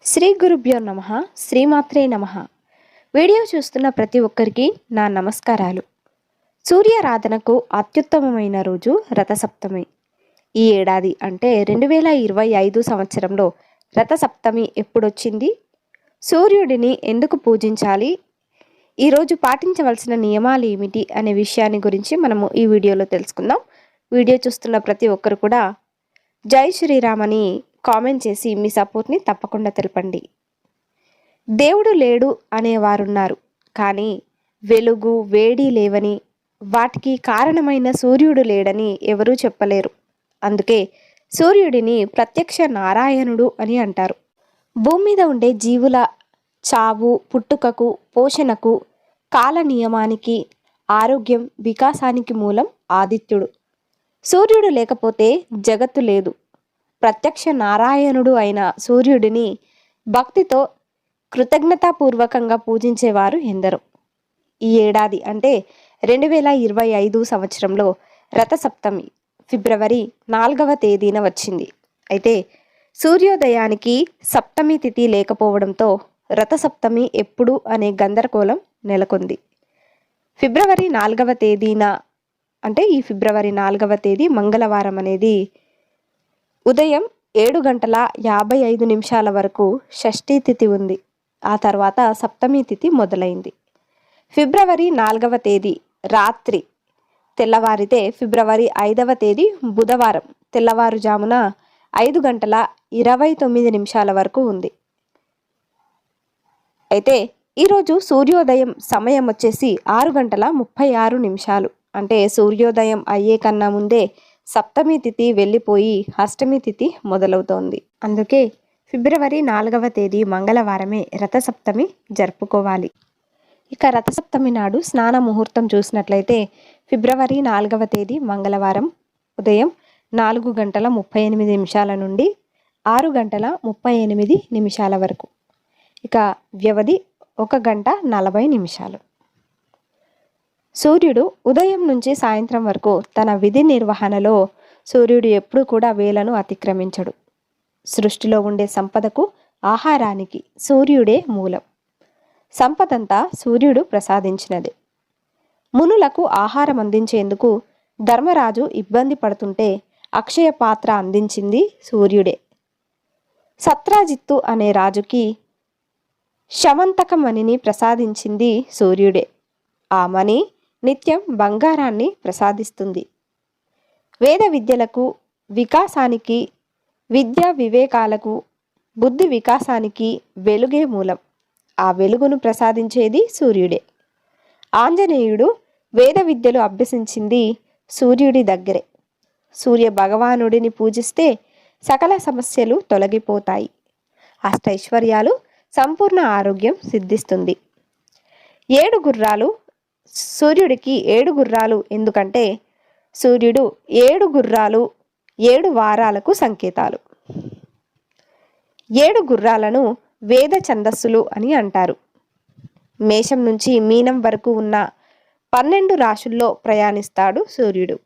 శ్రీ గురుభ్యో నమః. శ్రీమాత్రే నమః. వీడియో చూస్తున్న ప్రతి ఒక్కరికి నా నమస్కారాలు. సూర్యారాధనకు అత్యుత్తమమైన రోజు రథసప్తమి. ఈ ఏడాది అంటే 2025 సంవత్సరంలో రథసప్తమి ఎప్పుడొచ్చింది? సూర్యుడిని ఎందుకు పూజించాలి? ఈరోజు పాటించవలసిన నియమాలు ఏమిటి అనే విషయాన్ని గురించి మనము ఈ వీడియోలో తెలుసుకుందాం. వీడియో చూస్తున్న ప్రతి ఒక్కరు కూడా జై శ్రీరామ్ అని కామెంట్ చేసి మీ సపోర్ట్ని తప్పకుండా తెలపండి. దేవుడు లేడు అనేవారున్నారు, కానీ వెలుగు వేడి లేవని, వాటికి కారణమైన సూర్యుడు లేడని ఎవరూ చెప్పలేరు. అందుకే సూర్యుడిని ప్రత్యక్ష నారాయణుడు అని అంటారు. భూమి మీద ఉండే జీవుల చావు పుట్టుకకు, పోషణకు, కాల నియమానికి, ఆరోగ్యం వికాసానికి మూలం ఆదిత్యుడు. సూర్యుడు లేకపోతే జగత్తు లేదు. ప్రత్యక్ష నారాయణుడు అయిన సూర్యుడిని భక్తితో కృతజ్ఞతాపూర్వకంగా పూజించేవారు ఎందరో. ఈ ఏడాది అంటే 2025 సంవత్సరంలో రథసప్తమి ఫిబ్రవరి 4వ తేదీన వచ్చింది. అయితే సూర్యోదయానికి సప్తమి తిథి లేకపోవడంతో రథసప్తమి ఎప్పుడు అనే గందరగోళం నెలకొంది. ఫిబ్రవరి 4వ తేదీన అంటే ఈ ఫిబ్రవరి 4వ తేదీ మంగళవారం అనేది ఉదయం 7:55 వరకు షష్ఠీ తిథి ఉంది. ఆ తర్వాత సప్తమి తిథి మొదలైంది. ఫిబ్రవరి 4వ తేదీ రాత్రి తెల్లవారితే ఫిబ్రవరి 5వ తేదీ బుధవారం తెల్లవారుజామున 5:29 వరకు ఉంది. అయితే ఈరోజు సూర్యోదయం సమయం వచ్చేసి 6:36. అంటే సూర్యోదయం అయ్యే కన్నా ముందే సప్తమి తిథి వెళ్ళిపోయి అష్టమి తిథి మొదలవుతోంది. అందుకే ఫిబ్రవరి 4వ తేదీ మంగళవారమే రథసప్తమి జరుపుకోవాలి. ఇక రథసప్తమి నాడు స్నాన ముహూర్తం చూసినట్లయితే ఫిబ్రవరి 4వ తేదీ మంగళవారం ఉదయం 4:38 నుండి 6:38 వరకు. ఇక వ్యవధి 1:40. సూర్యుడు ఉదయం నుంచి సాయంత్రం వరకు తన విధి నిర్వహణలో సూర్యుడు ఎప్పుడూ కూడా వేళను అతిక్రమించడు. సృష్టిలో ఉండే సంపదకు, ఆహారానికి సూర్యుడే మూలం. సంపదంతా సూర్యుడు ప్రసాదించినదే. మునులకు ఆహారం అందించేందుకు ధర్మరాజు ఇబ్బంది పడుతుంటే అక్షయ పాత్ర అందించింది సూర్యుడే. సత్రాజిత్తు అనే రాజుకి శమంతక మణిని ప్రసాదించింది సూర్యుడే. ఆ మణి నిత్యం బంగారాన్ని ప్రసాదిస్తుంది. వేద విద్యలకు, వికాసానికి, విద్యా వివేకాలకు, బుద్ధి వికాసానికి వెలుగే మూలం. ఆ వెలుగును ప్రసాదించేది సూర్యుడే. ఆంజనేయుడు వేద విద్యలు అభ్యసించింది సూర్యుడి దగ్గరే. సూర్య భగవానుడిని పూజిస్తే సకల సమస్యలు తొలగిపోతాయి. అష్టైశ్వర్యాలు, సంపూర్ణ ఆరోగ్యం సిద్ధిస్తుంది. 7 గుర్రాలు సూర్యుడికి 7 గుర్రాలు ఎందుకంటే సూర్యుడు 7 గుర్రాలు 7 వారాలకు సంకేతాలు. 7 గుర్రాలను వేద ఛందస్సులు అని అంటారు. మేషం నుంచి మీనం వరకు ఉన్న 12 రాశుల్లో ప్రయాణిస్తాడు సూర్యుడు.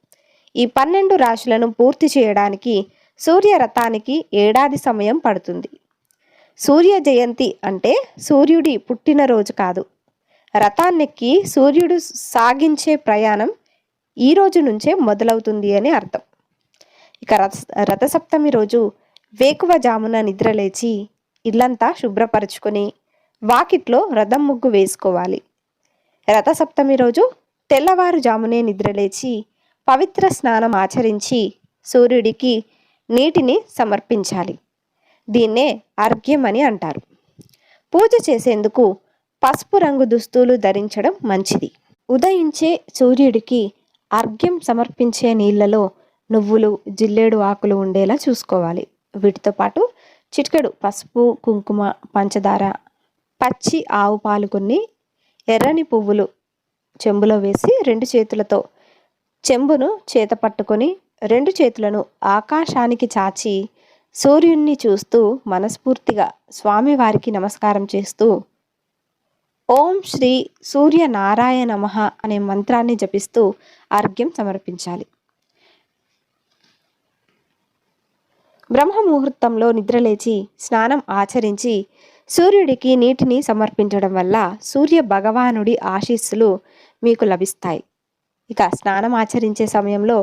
ఈ 12 రాశులను పూర్తి చేయడానికి సూర్యరథానికి ఏడాది సమయం పడుతుంది. సూర్య జయంతి అంటే సూర్యుడి పుట్టినరోజు కాదు. రథాన్నెక్కి సూర్యుడు సాగించే ప్రయాణం ఈ రోజు నుంచే మొదలవుతుంది అని అర్థం. ఇక రథసప్తమి రోజు వేకువజామున నిద్రలేచి ఇల్లంతా శుభ్రపరచుకొని వాకిట్లో రథం ముగ్గు వేసుకోవాలి. రథసప్తమి రోజు తెల్లవారుజామునే నిద్రలేచి పవిత్ర స్నానం ఆచరించి సూర్యుడికి నీటిని సమర్పించాలి. దీన్నే అర్ఘ్యం అని అంటారు. పూజ చేసేందుకు పసుపు రంగు దుస్తులు ధరించడం మంచిది. ఉదయించే సూర్యుడికి అర్ఘ్యం సమర్పించే నీళ్లలో నువ్వులు, జిల్లేడు ఆకులు ఉండేలా చూసుకోవాలి. వీటితో పాటు చిటికెడు పసుపు, కుంకుమ, పంచదార, పచ్చి ఆవు పాలు కొన్ని, ఎర్రని పువ్వులు చెంబులో వేసి 2 చేతులతో చెంబును చేత పట్టుకొని 2 చేతులను ఆకాశానికి చాచి సూర్యుణ్ణి చూస్తూ మనస్ఫూర్తిగా స్వామివారికి నమస్కారం చేస్తూ ఓం శ్రీ సూర్య నారాయణ నమః అనే మంత్రాన్ని జపిస్తూ అర్ఘ్యం సమర్పించాలి. బ్రహ్మ ముహూర్తంలో నిద్రలేచి స్నానం ఆచరించి సూర్యుడికి నీటిని సమర్పించడం వల్ల సూర్య భగవానుడి ఆశీస్సులు మీకు లభిస్తాయి. ఇక స్నానం ఆచరించే సమయంలో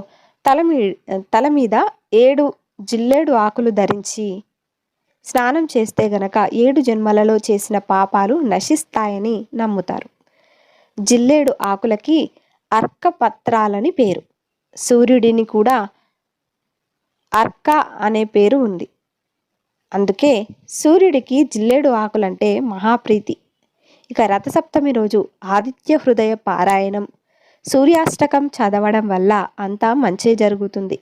తల మీద 7 జిల్లేడు ఆకులు ధరించి స్నానం చేస్తే గనక 7 జన్మలలో చేసిన పాపాలు నశిస్తాయని నమ్ముతారు. జిల్లేడు ఆకులకి అర్కపత్రాలని పేరు. సూర్యుడిని కూడా అర్క అనే పేరు ఉంది. అందుకే సూర్యుడికి జిల్లేడు ఆకులంటే మహాప్రీతి. ఇక రథసప్తమి రోజు ఆదిత్య హృదయ పారాయణం, సూర్యాష్టకం చదవడం వల్ల అంతా మంచే జరుగుతుంది.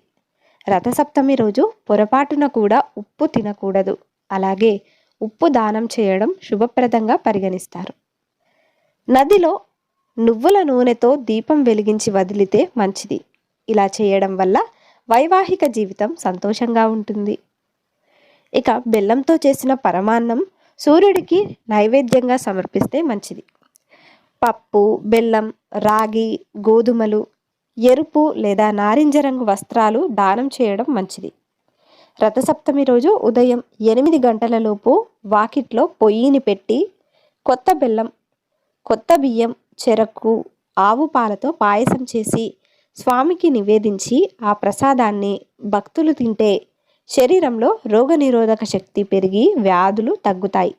రథసప్తమి రోజు పొరపాటున కూడా ఉప్పు తినకూడదు. అలాగే ఉప్పు దానం చేయడం శుభప్రదంగా పరిగణిస్తారు. నదిలో నువ్వుల నూనెతో దీపం వెలిగించి వదిలితే మంచిది. ఇలా చేయడం వల్ల వైవాహిక జీవితం సంతోషంగా ఉంటుంది. ఇక బెల్లంతో చేసిన పరమాన్నం సూర్యుడికి నైవేద్యంగా సమర్పిస్తే మంచిది. పప్పు, బెల్లం, రాగి, గోధుమలు, ఎరుపు లేదా నారింజ రంగు వస్త్రాలు దానం చేయడం మంచిది. రథసప్తమి రోజు ఉదయం 8 గంటలలోపు వాకిట్లో పొయ్యిని పెట్టి కొత్త బెల్లం, కొత్త బియ్యం, చెరకు, ఆవు పాలతో పాయసం చేసి స్వామికి నివేదించి ఆ ప్రసాదాన్ని భక్తులు తింటే శరీరంలో రోగనిరోధక శక్తి పెరిగి వ్యాధులు తగ్గుతాయి.